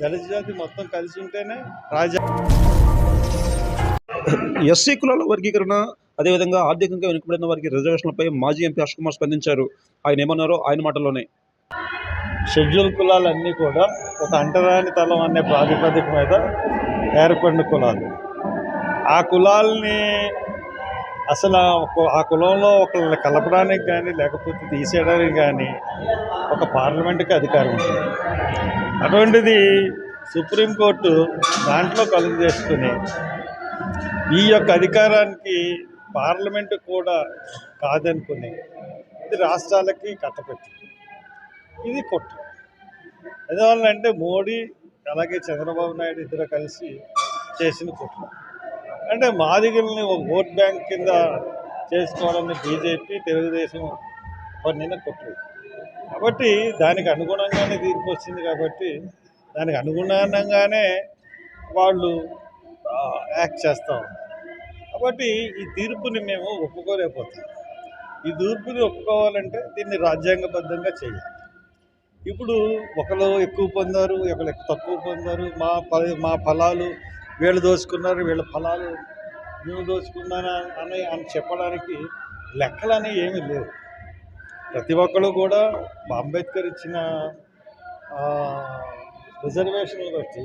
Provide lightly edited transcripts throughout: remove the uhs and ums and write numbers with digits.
దళిత జాతి మొత్తం కలిసి ఉంటేనే రాజ్య ఎస్సీ కులాల వర్గీకరణ అదేవిధంగా ఆర్థికంగా వెనుకబడిన వారికి రిజర్వేషన్లపై మాజీ ఎంపీ హర్ష్ కుమార్ స్పందించారు. ఆయన ఏమన్నారో ఆయన మాటల్లోనే. షెడ్యూల్ కులాలన్నీ కూడా ఒక అంటరాని తలం అనే ప్రాతిపదిక మీద ఏర్పడిన కులాలు. ఆ కులాల్ని అసలు ఆ కులంలో ఒకళ్ళని కలపడానికి కానీ లేకపోతే తీసేయడానికి కానీ ఒక పార్లమెంటుకి అధికారం ఉంటుంది. అటువంటిది సుప్రీంకోర్టు దాంట్లో కలుగు చేసుకుని ఈ యొక్క అధికారానికి పార్లమెంటు కూడా కాదనుకుని ఇది రాష్ట్రాలకి కట్టపెట్టింది. ఇది కుట్ర. ఎందువల్లంటే మోడీ అలాగే చంద్రబాబు నాయుడు ఇద్దరు కలిసి చేసిన కుట్ర. అంటే మాదిగల్ని ఒక ఓట్ బ్యాంక్ కింద చేసుకోవాలని బీజేపీ తెలుగుదేశం పన్నిన కుట్ర. కాబట్టి దానికి అనుగుణంగానే తీర్పు వచ్చింది. కాబట్టి దానికి అనుగుణంగానే వాళ్ళు యాక్ట్ చేస్తూ ఉన్నారు. కాబట్టి ఈ తీర్పుని మేము ఒప్పుకోలేకపోతాం. ఈ తీర్పుని ఒప్పుకోవాలంటే దీన్ని రాజ్యాంగబద్ధంగా చేయాలి. ఇప్పుడు ఒకరు ఎక్కువ పొందారు, ఒకరు తక్కువ పొందారు, మా ఫలాలు వీళ్ళు దోచుకున్నారు, వీళ్ళ ఫలాలు మేము దోచుకున్నాను అని చెప్పడానికి లెక్కలని ఏమీ లేవు. ప్రతి ఒక్కరు కూడా అంబేద్కర్ ఇచ్చిన రిజర్వేషన్లు బట్టి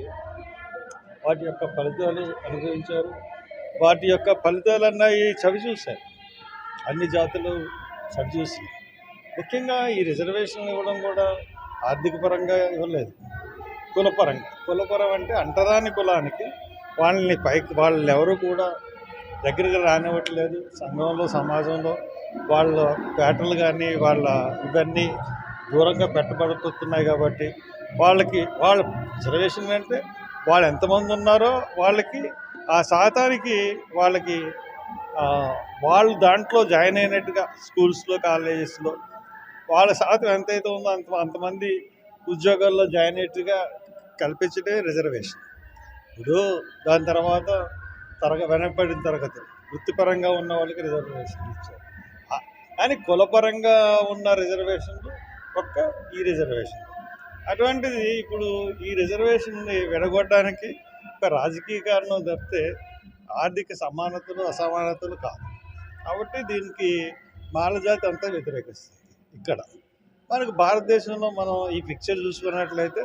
వాటి యొక్క ఫలితాలు అనుభవించారు. వాటి యొక్క ఫలితాలు అన్నవి చవి చూశారు. అన్ని జాతులు చవి చూసి ముఖ్యంగా ఈ రిజర్వేషన్లు ఇవ్వడం కూడా ఆర్థిక పరంగా ఇవ్వలేదు, కులపరం అంటే అంటరాని కులానికి వాళ్ళని వాళ్ళు ఎవరు కూడా దగ్గరికి రానివ్వట్లేదు. సంఘంలో సమాజంలో వాళ్ళ పేటలు కానీ వాళ్ళ ఇవన్నీ దూరంగా పెట్టబడుతున్నాయి. కాబట్టి వాళ్ళ రిజర్వేషన్ అంటే వాళ్ళు ఎంతమంది ఉన్నారో వాళ్ళకి ఆ శాతానికి వాళ్ళు దాంట్లో జాయిన్ అయినట్టుగా స్కూల్స్లో కాలేజెస్లో వాళ్ళ శాతం ఎంతైతే ఉందో అంతమంది ఉద్యోగాల్లో జాయిన్ అయ్యేట్టుగా కల్పించడే రిజర్వేషన్. ఇప్పుడు దాని తర్వాత వెనకబడిన తరగతులు వృత్తిపరంగా ఉన్న వాళ్ళకి రిజర్వేషన్ ఇచ్చారు. కానీ కులపరంగా ఉన్న రిజర్వేషన్లు ఈ రిజర్వేషన్. అటువంటిది ఇప్పుడు ఈ రిజర్వేషన్ని విడగొట్టడానికి ఒక రాజకీయ కారణం తప్పితే ఆర్థిక సమానతలు అసమానతలు కాదు. కాబట్టి దీనికి మాలజాతి అంతా వ్యతిరేకిస్తుంది. ఇక్కడ మనకు భారతదేశంలో మనం ఈ పిక్చర్ చూసుకున్నట్లయితే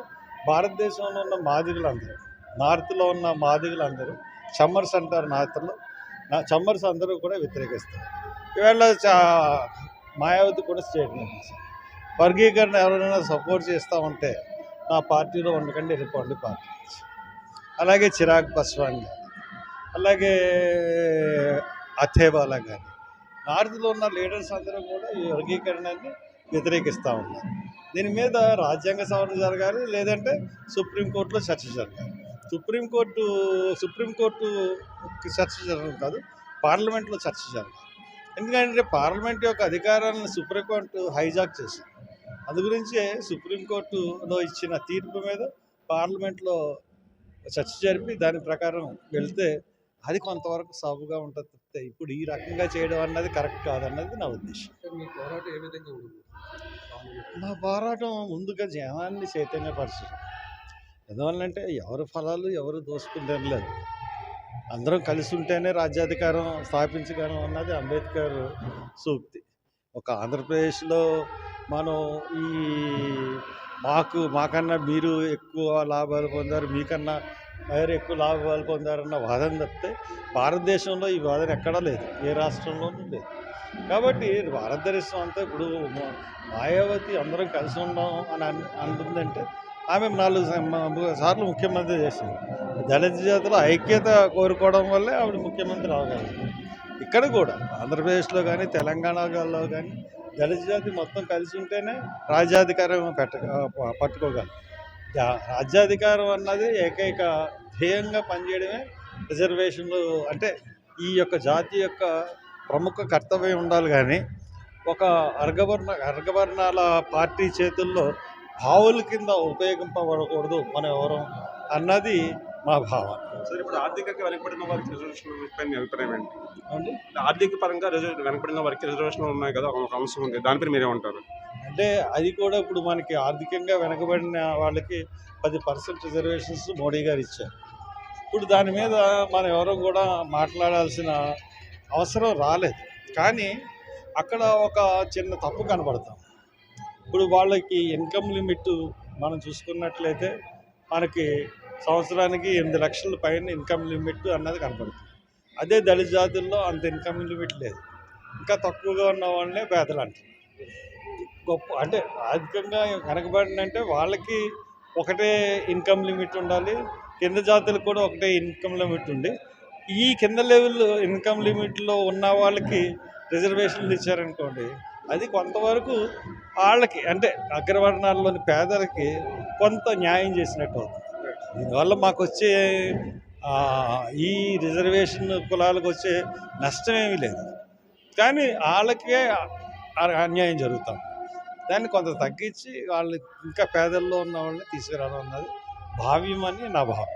భారతదేశంలో ఉన్న మాదిగలందరూ, నార్త్లో ఉన్న మాదిగలందరూ చమ్మర్స్ అంటారు. నార్త్లో చమ్మర్స్ అందరూ కూడా వ్యతిరేకిస్తారు. ఈవేళ మాయావతి కూడా స్టేట్మెంట్ ఇచ్చారు, వర్గీకరణ ఎవరైనా సపోర్ట్ చేస్తూ ఉంటే నా పార్టీలో ఉండకండి, వెళ్ళిపోండి పార్టీ నుంచి. అలాగే చిరాగ్ పాస్వాన్ కానీ, అలాగే అథేవాలా కానీ, నార్త్లో ఉన్న లీడర్స్ అందరూ కూడా ఈ వర్గీకరణని వ్యతిరేకిస్తూ ఉన్నారు. దీని మీద రాజ్యాంగ సవరణ జరగాలి, లేదంటే సుప్రీంకోర్టులో చర్చ జరగాలి. సుప్రీంకోర్టు చర్చ జరగడం కాదు, పార్లమెంట్లో చర్చ జరగాలి. ఎందుకంటే పార్లమెంట్ యొక్క అధికారాలను సుప్రీంకోర్టు హైజాక్ చేసింది. అందు గురించే సుప్రీంకోర్టులో ఇచ్చిన తీర్పు మీద పార్లమెంట్లో చర్చ జరిపి దాని ప్రకారం వెళ్తే అది కొంతవరకు సాగుగా ఉంటుంది. ఇప్పుడు ఈ రకంగా చేయడం అన్నది కరెక్ట్ కాదన్నది నా ఉద్దేశం. మీ పోరాటం ఏ విధంగా ఉంటుంది? మా పోరాటం ముందుగా జనాన్ని చైతన్యపరచడం. ఎందువల్లంటే ఎవరి ఫలాలు ఎవరు దోసుకుందేం లేదు, అందరం కలిసి ఉంటేనే రాజ్యాధికారం స్థాపించగలం అన్నది అంబేద్కర్ సూక్తి. ఒక ఆంధ్రప్రదేశ్లో మనం మాకన్నా మీరు ఎక్కువ లాభాలు పొందారు, మీకన్నా వేరే ఎక్కువ లాభాలు పొందారన్న వాదన తప్పితే భారతదేశంలో ఈ వాదన ఎక్కడా లేదు, ఏ రాష్ట్రంలోనూ లేదు. కాబట్టి భారతదేశం అంతా ఇప్పుడు మాయావతి అందరం కలిసి ఉందాం అని అంటుందంటే ఆమె 4 సార్లు ముఖ్యమంత్రి చేసింది. దళిత జాతిలో ఐక్యత కోరుకోవడం వల్లే ఆవిడ ముఖ్యమంత్రి అవగలరు. ఇక్కడ కూడా ఆంధ్రప్రదేశ్లో కానీ తెలంగాణలో కానీ దళిత జాతి మొత్తం కలిసి ఉంటేనే రాజ్యాధికారం పట్టుకోగలరు. రాజ్యాధికారం అన్నది ఏకైక ధ్యేయంగా పనిచేయడమే రిజర్వేషన్లు. అంటే ఈ యొక్క జాతి యొక్క ప్రముఖ కర్తవ్యం ఉండాలి. కానీ ఒక అర్గవర్ణాల పార్టీ చేతుల్లో భావుల కింద ఉపయోగింపబడకూడదు మనం ఎవరం అన్నది మా భావన. సరే, ఇప్పుడు ఆర్థికంగా వెనకబడిన వారికి రిజర్వేషన్ పైన అభిప్రాయం ఏంటి? ఆర్థిక పరంగా వెనకబడిన వారికి రిజర్వేషన్లు ఉన్నాయి కదా, ఒక అంశం ఉంది, దానిపై మీరేమంటారు? అంటే అంటే అది కూడా ఇప్పుడు మనకి ఆర్థికంగా వెనకబడిన వాళ్ళకి 10% రిజర్వేషన్స్ మోడీ గారు ఇచ్చారు. ఇప్పుడు దాని మీద మనం ఎవరో కూడా మాట్లాడాల్సిన అవసరం రాలేదు. కానీ అక్కడ ఒక చిన్న తప్పు కనబడతాం. ఇప్పుడు వాళ్ళకి ఇన్కమ్ లిమిట్ మనం చూసుకున్నట్లయితే మనకి సంవత్సరానికి 8 లక్షల పైన ఇన్కమ్ లిమిట్ అన్నది కనపడుతుంది. అదే దళిత జాతుల్లో అంత ఇన్కమ్ లిమిట్ లేదు. ఇంకా తక్కువగా ఉన్న వాళ్ళనే పేదలు అంటారు. గొప్ప అంటే ఆర్థికంగా వెనకబడినంటే వాళ్ళకి ఒకటే ఇన్కమ్ లిమిట్ ఉండాలి, కింద జాతులకు కూడా ఒకటే ఇన్కమ్ లిమిట్ ఉండి ఈ కింద లెవెల్ ఇన్కమ్ లిమిట్లో ఉన్న వాళ్ళకి రిజర్వేషన్లు ఇచ్చారనుకోండి, అది కొంతవరకు వాళ్ళకి అంటే అగ్రవర్ణాల్లోని పేదలకి కొంత న్యాయం చేసినట్టు అవుతుంది. దీనివల్ల మాకు వచ్చే ఈ రిజర్వేషన్ కులాలకు వచ్చే నష్టం ఏమీ లేదు, కానీ వాళ్ళకే అన్యాయం జరుగుతాం. దాన్ని కొంత తగ్గించి వాళ్ళు ఇంకా పేదల్లో ఉన్న వాళ్ళని తీసుకురావడం అన్నది భావ్యమని నా భావం.